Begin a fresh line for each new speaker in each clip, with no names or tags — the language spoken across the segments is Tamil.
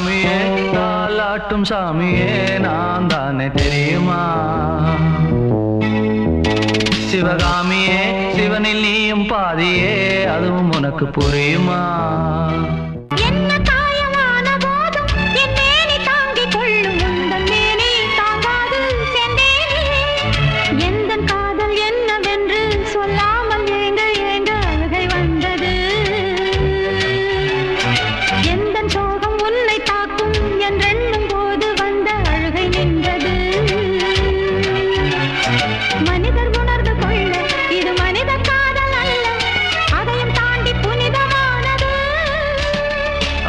அபிராமியே தாலாட்டும் சாமியே நான் தானே தெரியுமா? சிவகாமியே சிவனில் நீயும் பாதியே அதுவும் உனக்கு புரியுமா?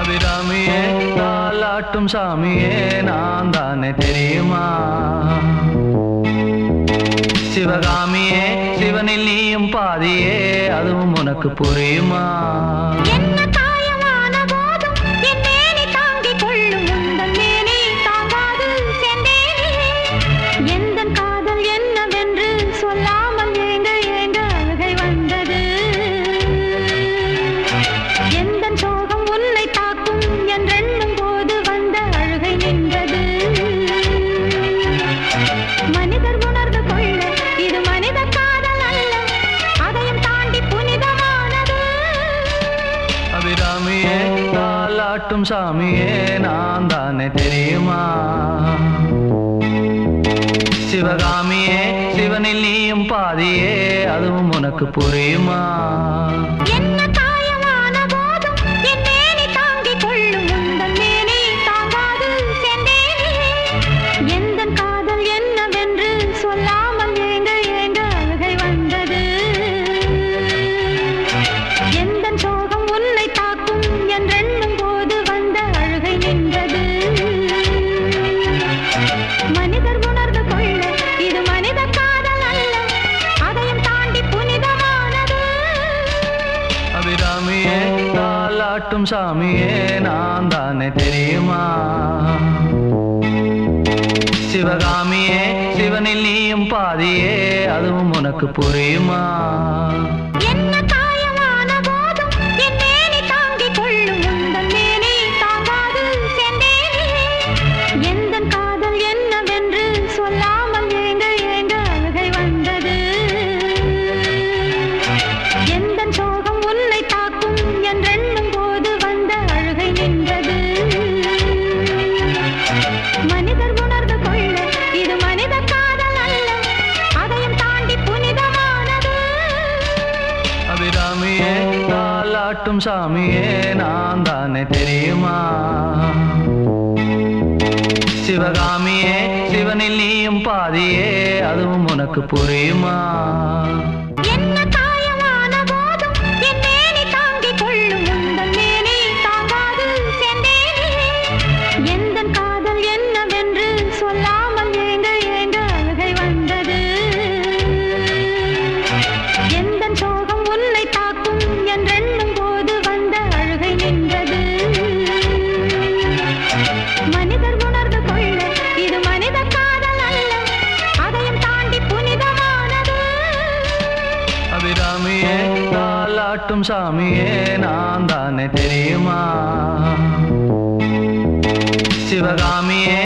அபிராமியே தாலாட்டும் சாமியே நான் தானே தெரியுமா? சிவகாமியே சிவனில் நீயும் பாதியே அதுவும் உனக்கு புரியுமா? அபிராமியே தாலாட்டும் சாமியே நான் தானே தெரியுமா? சிவகாமியே சிவனில் நீயும் பாதியே அதுவும் உனக்கு புரியுமா? அபிராமியே தாலாட்டும் சாமியே நான் தானே தெரியுமா? சிவகாமியே சிவனில் நீயும் பாதியே அதுவும் உனக்கு புரியுமா? அபிராமியே தாலாட்டும் சாமியே நான் தானே தெரியுமா? சிவகாமியே சிவனில் நீயும் பாதியே அதுவும் உனக்கு புரியுமா? அபிராமியே தாலாட்டும் சாமியே நான் தானே தெரியுமா? சிவகாமியே